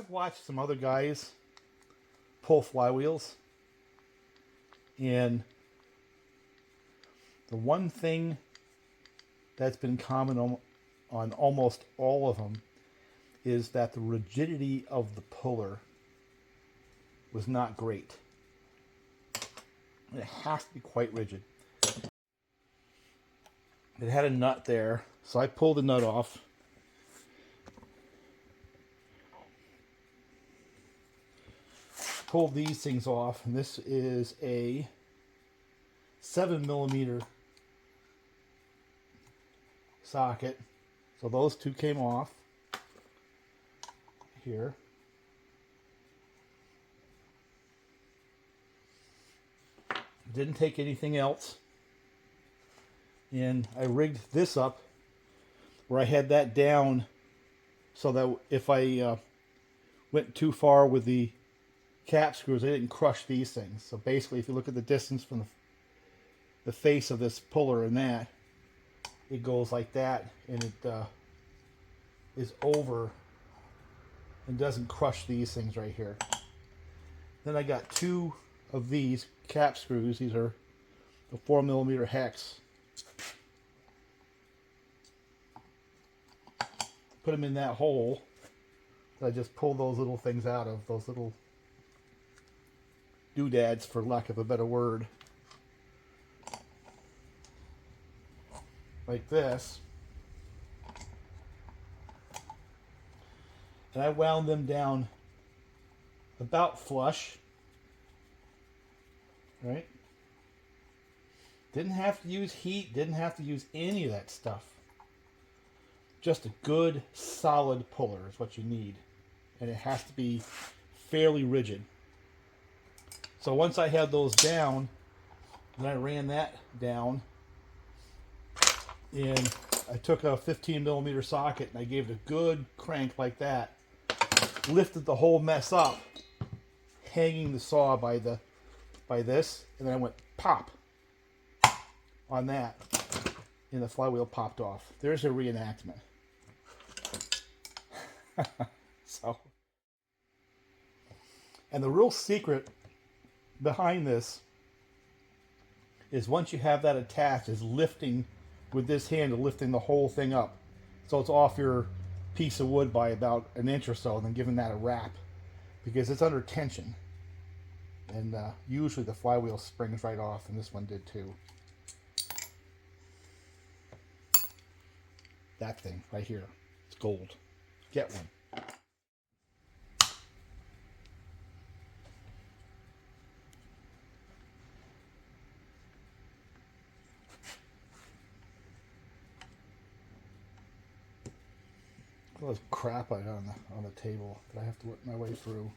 I've watched some other guys pull flywheels, and the one thing that's been common on almost all of them is that the rigidity of the puller was not great. It has to be quite rigid. It had a nut there, so I pulled the nut off. Pulled these things off, and this is a 7mm socket. So those two came off here. Didn't take anything else. And I rigged this up where I had that down so that if I went too far with the cap screws, I didn't crush these things. So basically, if you look at the distance from the face of this puller and that, it goes like that, and it is over and doesn't crush these things right here. Then I got two of these cap screws. These are the 4mm hex. Put them in that hole. I just pulled those little things out of, those little doodads, for lack of a better word, like this, and I wound them down about flush, right? Didn't have to use heat, didn't have to use any of that stuff. Just a good solid puller is what you need, and it has to be fairly rigid. So once I had those down, then I ran that down, and I took a 15mm socket and I gave it a good crank like that, lifted the whole mess up, hanging the saw by this, and then I went pop on that, and the flywheel popped off. There's a reenactment. So, and the real secret behind this is once you have that attached, is lifting with this handle, lifting the whole thing up so it's off your piece of wood by about an inch or so, and then giving that a wrap, because it's under tension, and usually the flywheel springs right off, and this one did too. That thing right here, it's gold. Get one. All this crap I got on the table that I have to work my way through.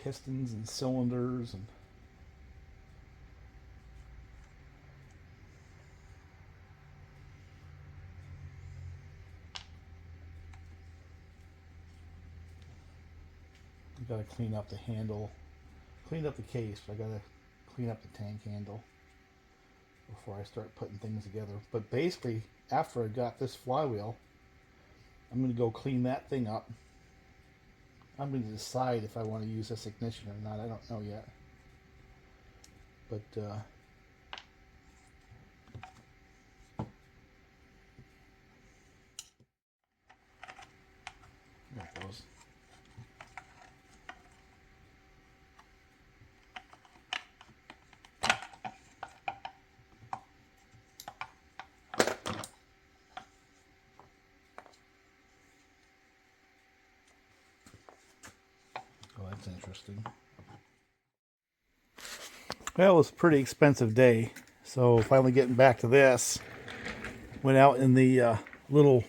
Pistons and cylinders and I gotta clean up the handle, clean up the case, but I gotta clean up the tank handle before I start putting things together. But basically, after I got this flywheel, I'm going to go clean that thing up. I'm going to decide if I want to use this ignition or not. I don't know yet. But there it goes. That's interesting. Well, it was a pretty expensive day, so finally getting back to this, went out in the little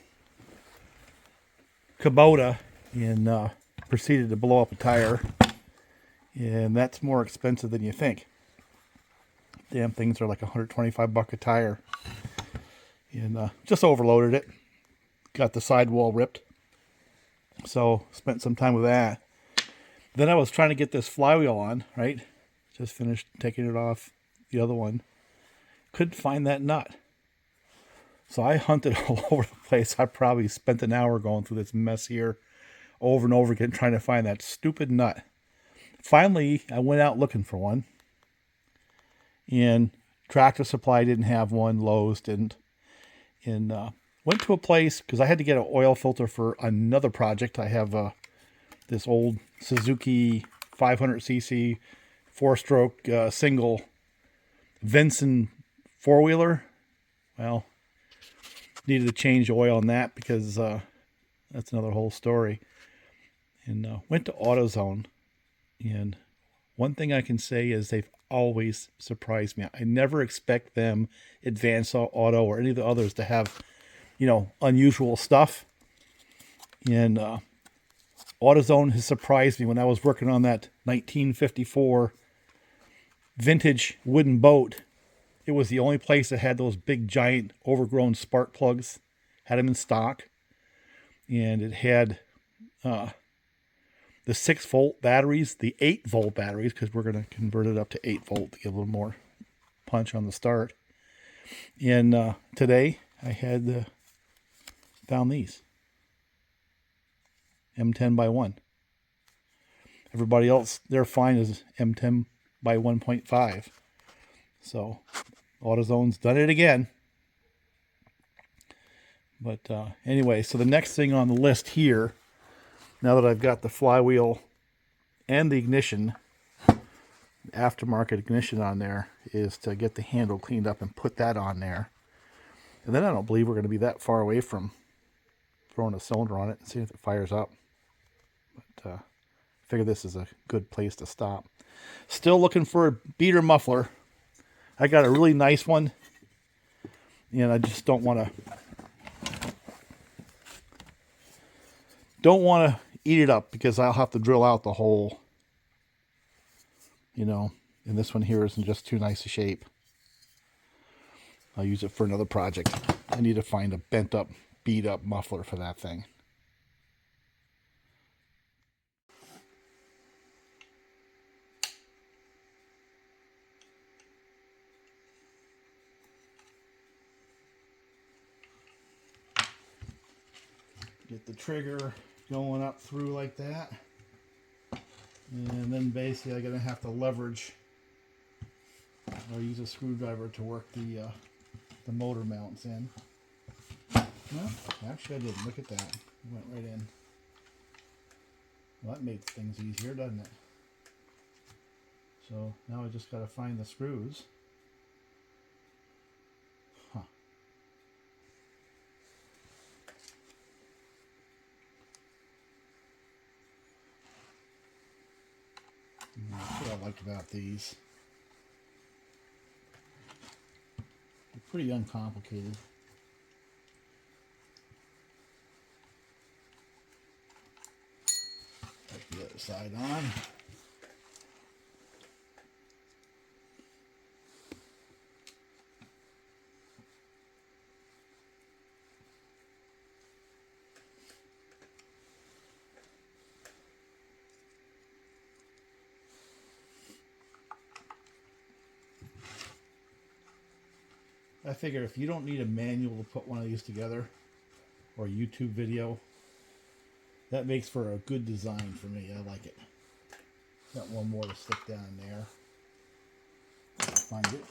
Kubota and proceeded to blow up a tire, and that's more expensive than you think. Damn things are like $125 a tire, and just overloaded it, got the sidewall ripped, so spent some time with that. Then I was trying to get this flywheel on, right? Just finished taking it off the other one. Couldn't find that nut. So I hunted all over the place. I probably spent an hour going through this mess here over and over again trying to find that stupid nut. Finally, I went out looking for one. And Tractor Supply didn't have one. Lowe's didn't. And went to a place because I had to get an oil filter for another project. I have this old Suzuki 500cc 4-stroke single Vincent 4-wheeler. Well, needed to change oil on that because that's another whole story. And went to AutoZone. And one thing I can say is they've always surprised me. I never expect them, Advance Auto or any of the others, to have, unusual stuff. And AutoZone has surprised me when I was working on that 1954 vintage wooden boat. It was the only place that had those big, giant, overgrown spark plugs. Had them in stock. And it had the 6-volt batteries, the 8-volt batteries, because we're going to convert it up to 8-volt to get a little more punch on the start. And today I had found these M10 by 1. Everybody else, their fine is M10 by 1.5. So AutoZone's done it again. But anyway, so the next thing on the list here, now that I've got the flywheel and the ignition, aftermarket ignition on there, is to get the handle cleaned up and put that on there. And then I don't believe we're going to be that far away from throwing a cylinder on it and seeing if it fires up. But I figure this is a good place to stop. Still looking for a beater muffler. I got a really nice one, and I just don't want to eat it up because I'll have to drill out the hole, and this one here isn't just too nice a shape. I'll use it for another project. I need to find a bent up, beat up muffler for that thing. Get the trigger going up through like that. And then basically I'm going to have to leverage or use a screwdriver to work the motor mounts in. No, actually I didn't. Look at that. It went right in. Well, that makes things easier, doesn't it? So now I just got to find the screws. Huh. That's what I like about these. They're pretty uncomplicated. Put the other side on. I figure if you don't need a manual to put one of these together, or a YouTube video, that makes for a good design for me. I like it. Got one more to stick down there. Find it.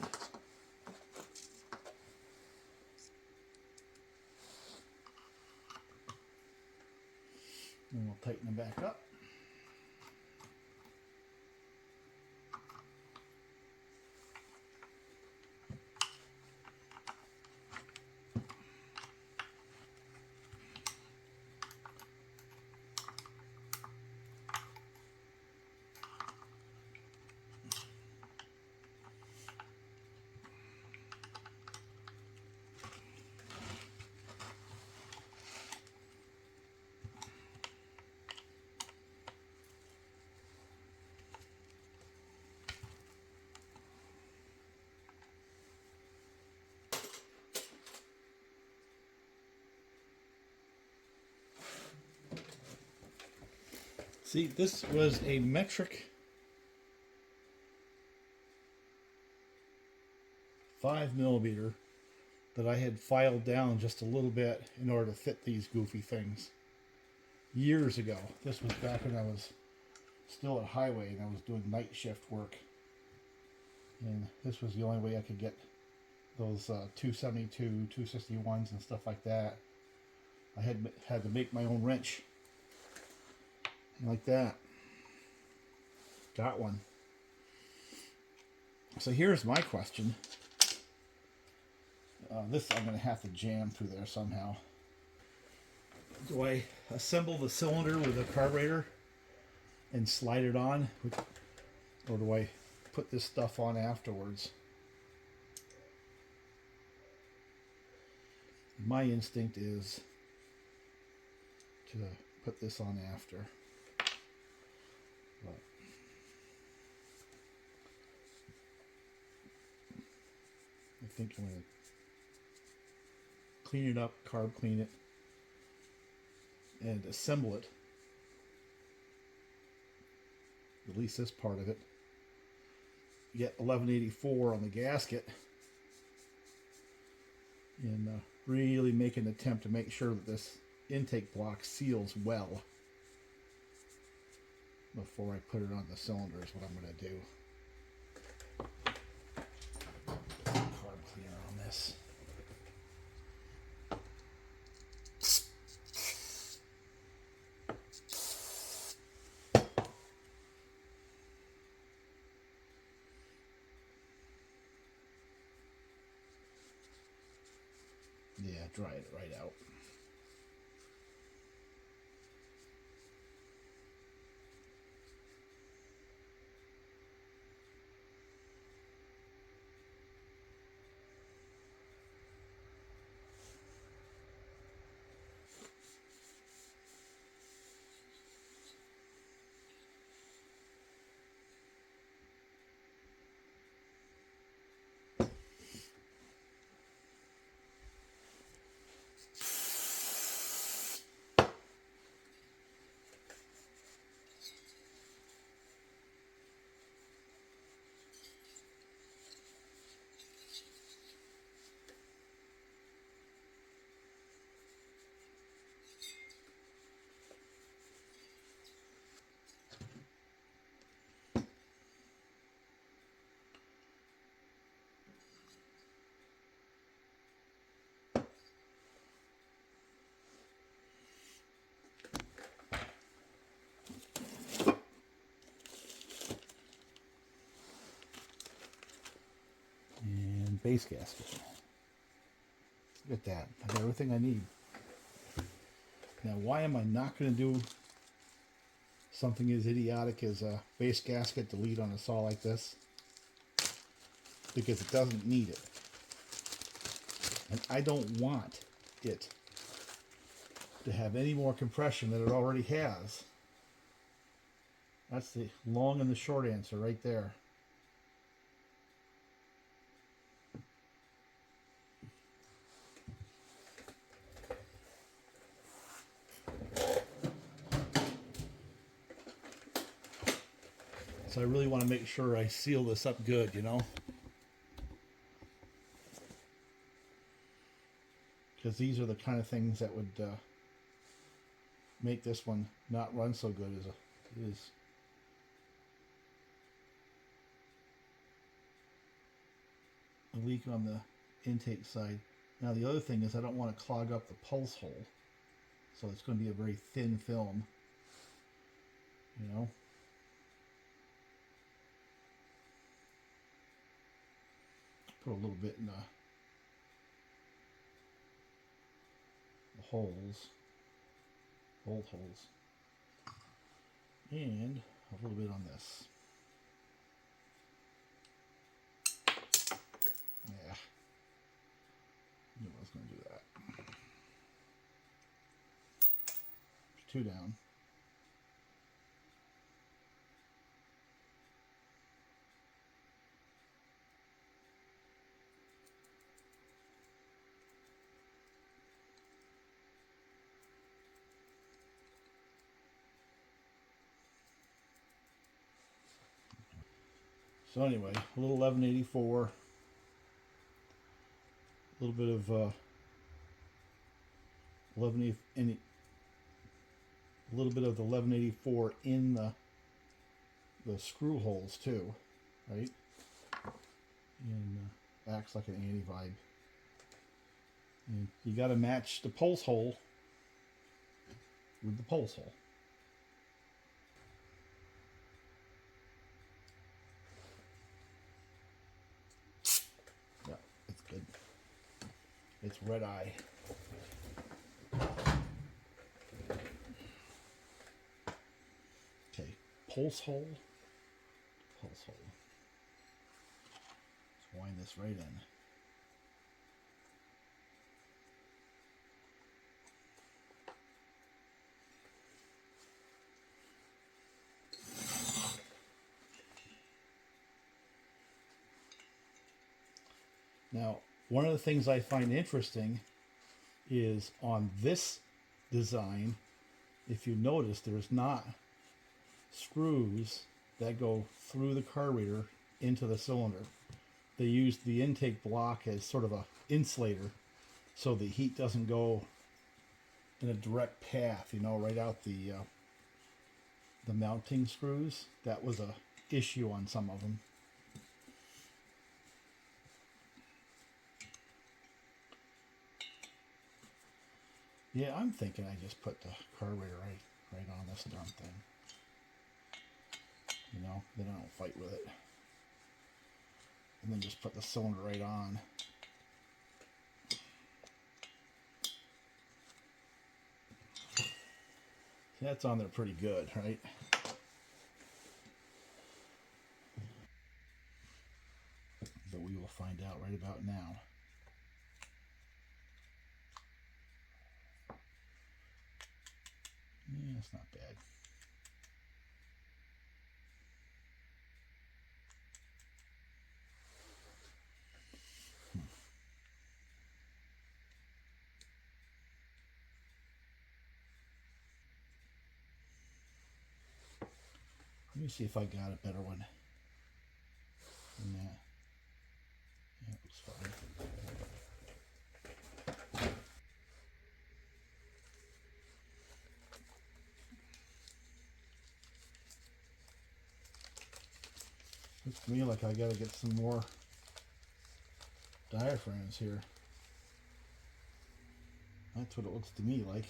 And we'll tighten it back up. See, this was a metric 5mm that I had filed down just a little bit in order to fit these goofy things years ago. This was back when I was still at Highway and I was doing night shift work. And this was the only way I could get those 272, 261s and stuff like that. I had to make my own wrench. Like that. Got one. So here's my question. This I'm going to have to jam through there somehow. Do I assemble the cylinder with a carburetor and slide it on? Or do I put this stuff on afterwards? My instinct is to put this on after. But I think I'm going to clean it up, carb clean it, and assemble it. At least this part of it. Get 1184 on the gasket. And really make an attempt to make sure that this intake block seals well before I put it on the cylinder is what I'm going to do. Carb cleaner on this. Yeah, dry it right out. Base gasket. Look at that. I got everything I need. Now, why am I not going to do something as idiotic as a base gasket delete on a saw like this? Because it doesn't need it. And I don't want it to have any more compression than it already has. That's the long and the short answer right there. So I really want to make sure I seal this up good, you know? Because these are the kind of things that would make this one not run so good as it is. A leak on the intake side. Now the other thing is I don't want to clog up the pulse hole. So it's going to be a very thin film, you know? Put a little bit in the holes, bolt holes, and a little bit on this. Yeah, knew I was going to do that. There's 2 down. So anyway, a little 1184. A little bit of 11 any a little bit of the 1184 in the screw holes too, right? And acts like an anti-vibe. And you got to match the pulse hole with the pulse hole. Yeah, it's good. It's red eye. Okay, pulse hole. Pulse hole. Let's wind this right in. Now, one of the things I find interesting is on this design, if you notice, there's not screws that go through the carburetor into the cylinder. They use the intake block as sort of a insulator so the heat doesn't go in a direct path, you know, right out the mounting screws. That was a issue on some of them. Yeah, I'm thinking I just put the carburetor right on this darn thing. You know, then I don't fight with it. And then just put the cylinder right on. That's on there pretty good, right? But we will find out right about now. Yeah, it's not bad. Let me see if I got a better one than that. Yeah, it looks fine. Looks to me like I gotta get some more diaphragms here. That's what it looks to me like.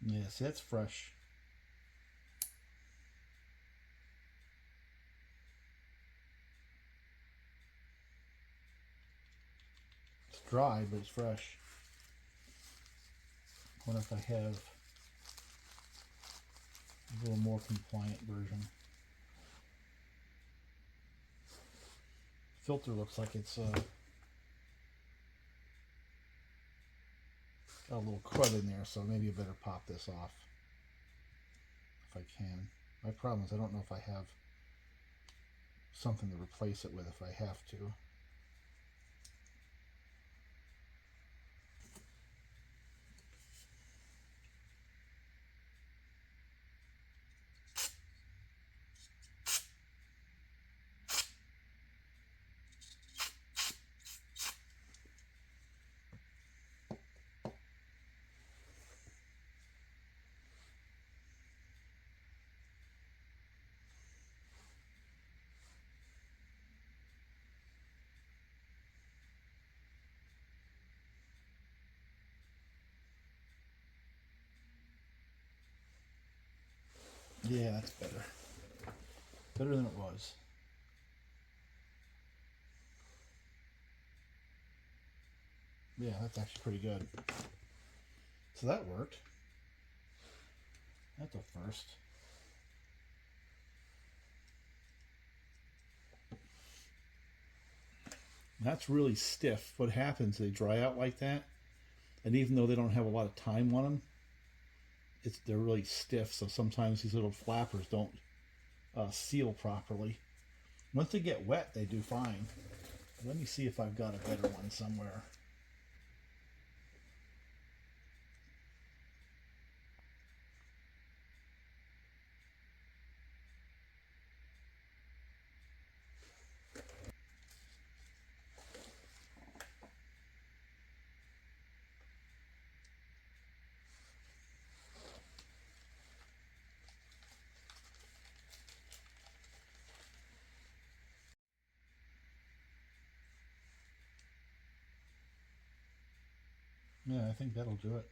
Yes, that's fresh. It's dry, but it's fresh. I wonder if I have a little more compliant version. Filter looks like it's got a little crud in there, so maybe I better pop this off if I can. My problem is I don't know if I have something to replace it with if I have to. Yeah, that's better. Better than it was. Yeah, that's actually pretty good. So that worked. That's a first. That's really stiff. What happens, they dry out like that, and even though they don't have a lot of time on them, they're really stiff. So sometimes these little flappers don't seal properly. Once they get wet, they do fine. Let me see if I've got a better one somewhere. Yeah, I think that'll do it.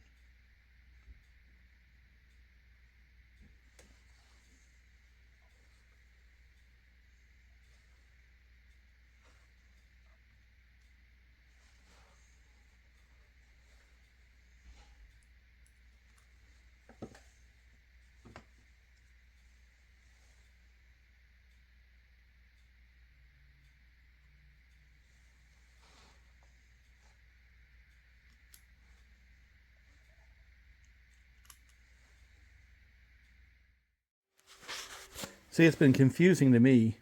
See, it's been confusing to me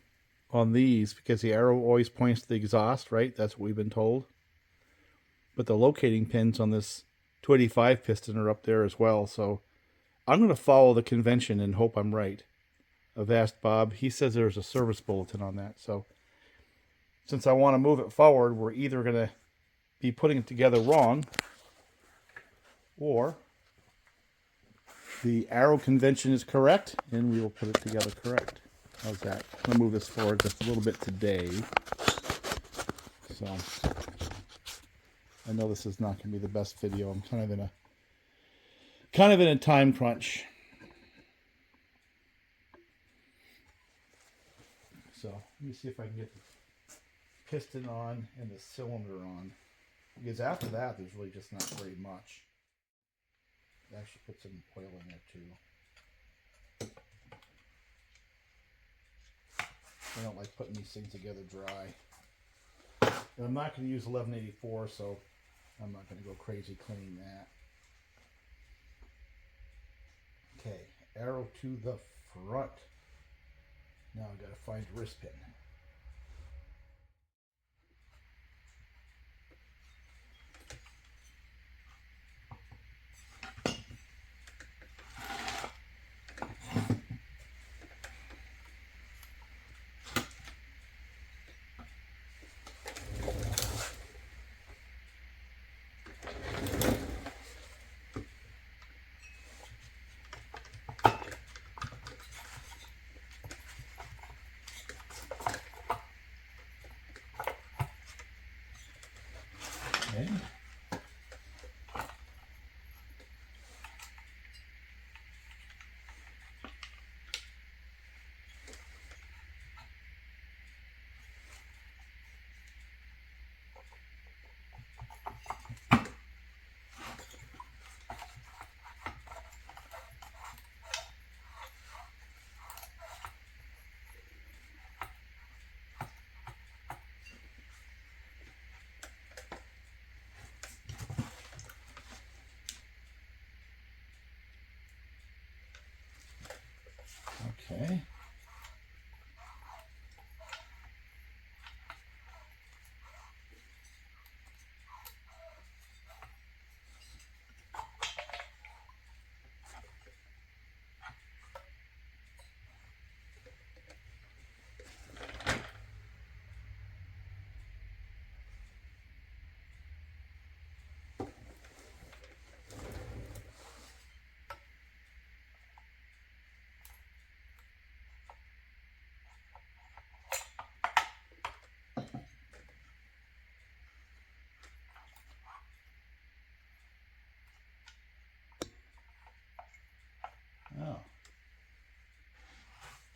on these because the arrow always points to the exhaust, right? That's what we've been told. But the locating pins on this 285 piston are up there as well. So I'm going to follow the convention and hope I'm right. I've asked Bob. He says there's a service bulletin on that. So since I want to move it forward, we're either going to be putting it together wrong, or the arrow convention is correct and we will put it together correct. How's that? I'm going to move this forward just a little bit today. So I know this is not going to be the best video. I'm kind of in a time crunch. So let me see if I can get the piston on and the cylinder on. Because after that, there's really just not very much. I actually put some oil in there too. I don't like putting these things together dry. And I'm not going to use 1184, so I'm not going to go crazy cleaning that. Okay, arrow to the front. Now I've got to find the wrist pin. Okay. Okay.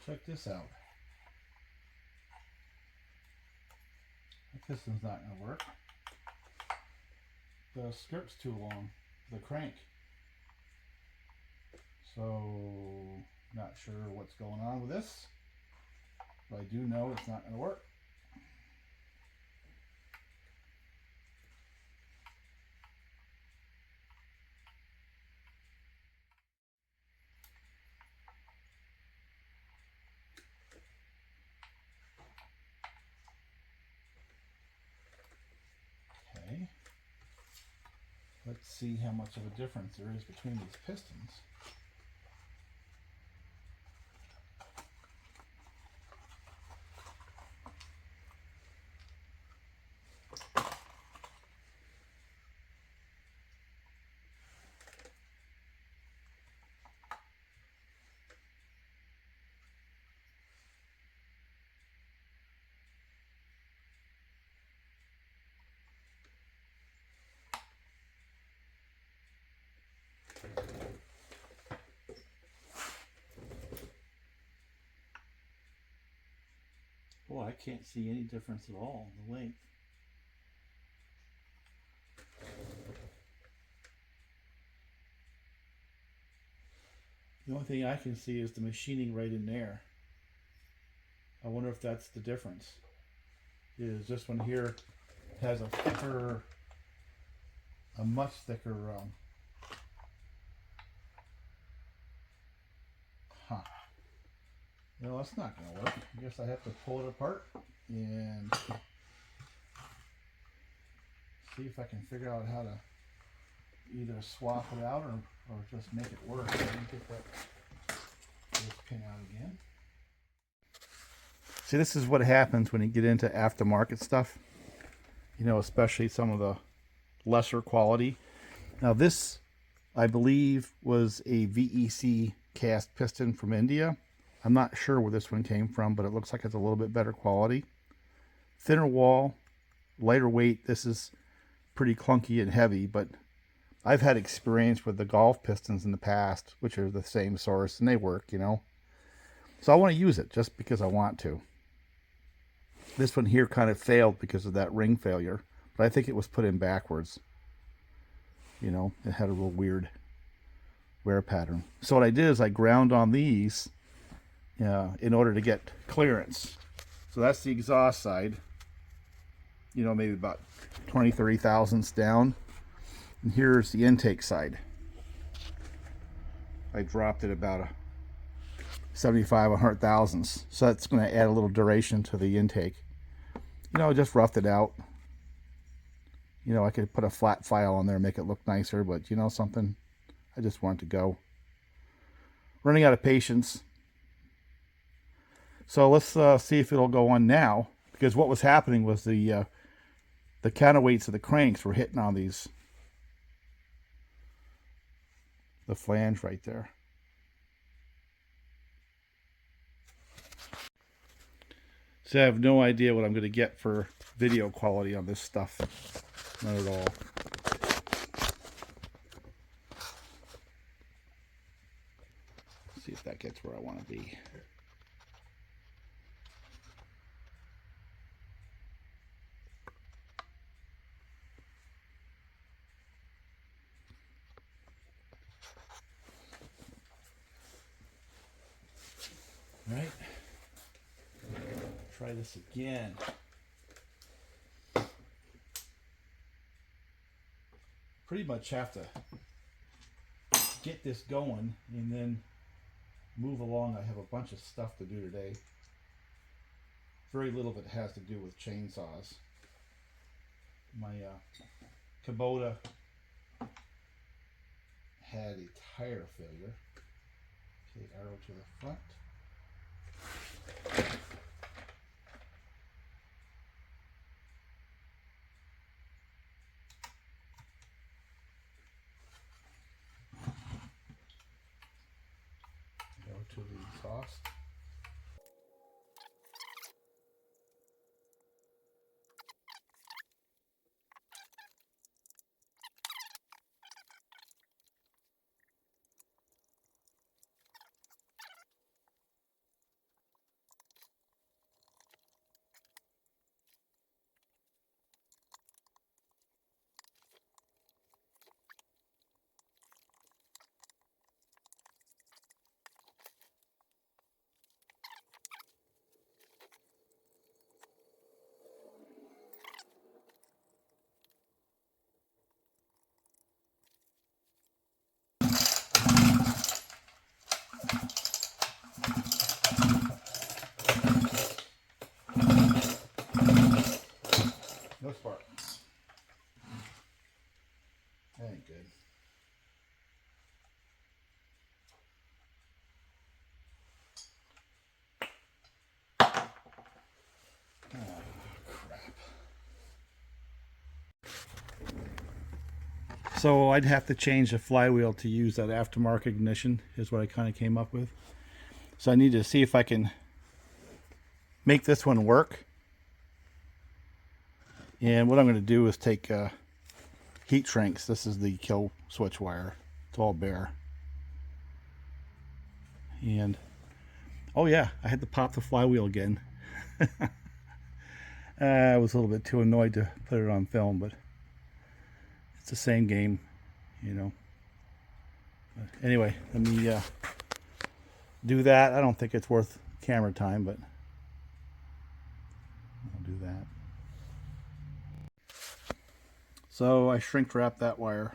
check this out. The piston's not going to work. The strip's too long, the crank. So, not sure what's going on with this, but I do know it's not going to work. Okay. Let's see how much of a difference there is between these pistons. Boy, I can't see any difference at all in the length. The only thing I can see is the machining right in there. I wonder if that's the difference. Is this one here has a thicker, a much thicker, no, that's not going to work. I guess I have to pull it apart and see if I can figure out how to either swap it out or just make it work. Let me get this pin out again. See, this is what happens when you get into aftermarket stuff. You know, especially some of the lesser quality. Now this, I believe, was a VEC cast piston from India. I'm not sure where this one came from, but it looks like it's a little bit better quality. Thinner wall, lighter weight. This is pretty clunky and heavy, but I've had experience with the golf pistons in the past, which are the same source, and they work, you know. So I want to use it just because I want to. This one here kind of failed because of that ring failure, but I think it was put in backwards. You know, it had a real weird wear pattern. So what I did is I ground on these in order to get clearance. So that's the exhaust side, you know, maybe about 20, 30 thousandths down. And here's the intake side. I dropped it about a 75, 100 thousandths. So that's going to add a little duration to the intake. You know, just roughed it out. You know, I could put a flat file on there and make it look nicer, but you know something? I just want it to go. Running out of patience. So let's see if it'll go on now, because what was happening was the counterweights of the cranks were hitting on the flange right there. So I have no idea what I'm going to get for video quality on this stuff. Not at all. Let's see if that gets where I want to be. All right. Try this again. Pretty much have to get this going and then move along. I have a bunch of stuff to do today. Very little of it has to do with chainsaws. My Kubota had a tire failure. Okay, arrow to the front. To the exhaust. So I'd have to change the flywheel to use that aftermarket ignition is what I kind of came up with. So I need to see if I can make this one work. And what I'm going to do is take heat shrinks. This is the kill switch wire. It's all bare. And oh yeah, I had to pop the flywheel again. I was a little bit too annoyed to put it on film, but it's the same game, you know. But anyway, let me do that. I don't think it's worth camera time, but I'll do that. So I shrink wrapped that wire.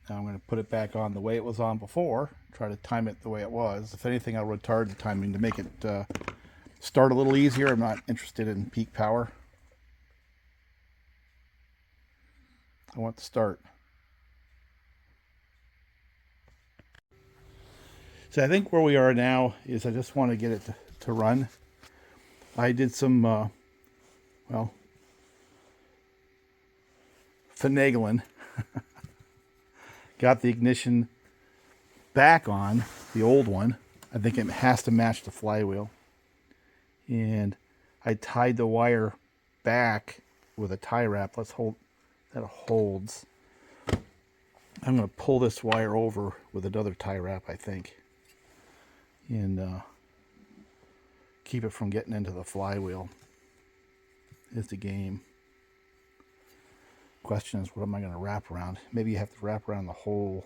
Now I'm going to put it back on the way it was on before, try to time it the way it was. If anything, I'll retard the timing to make it start a little easier. I'm not interested in peak power. I want to start. So I think where we are now is I just want to get it to run. I did some, well, finagling. Got the ignition back on, the old one. I think it has to match the flywheel. And I tied the wire back with a tie wrap. Let's hold, that holds. I'm going to pull this wire over with another tie wrap, I think. And keep it from getting into the flywheel is the game. Question is, what am I going to wrap around? Maybe you have to wrap around the whole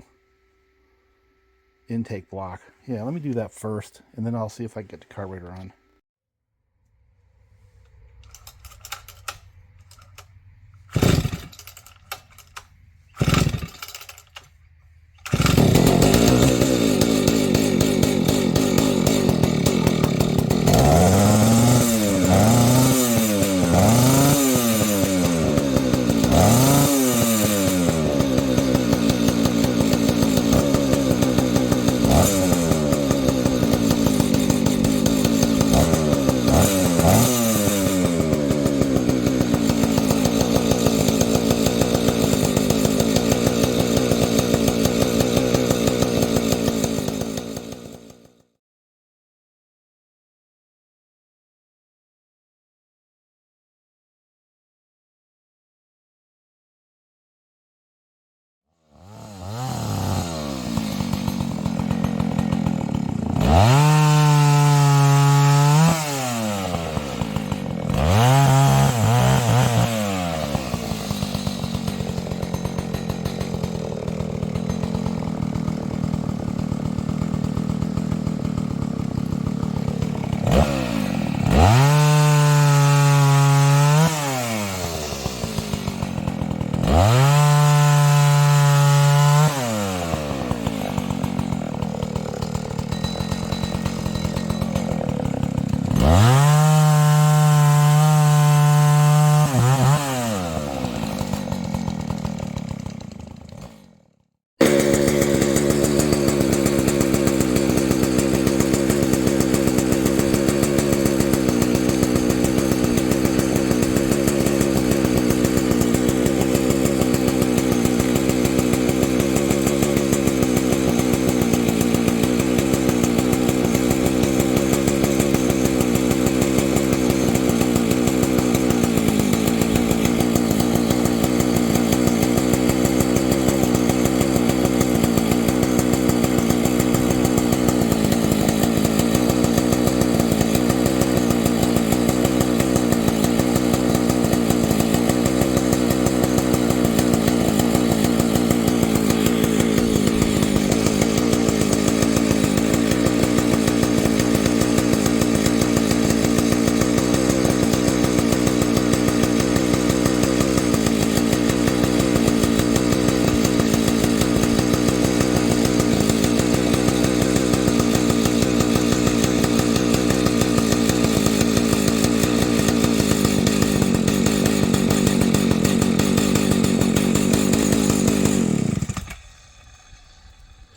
intake block. Yeah, let me do that first, and then I'll see if I can get the carburetor on.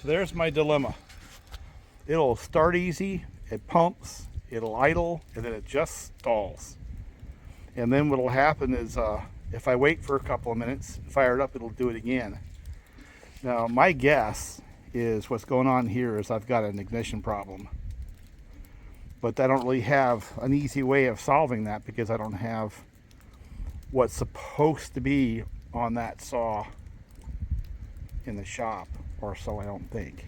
There's my dilemma. It'll start easy, it pumps, it'll idle, and then it just stalls. And then what'll happen is If I wait for a couple of minutes, fire it up, it'll do it again. Now, my guess is what's going on here is I've got an ignition problem. But I don't really have an easy way of solving that because I don't have what's supposed to be on that saw in the shop, or so I don't think.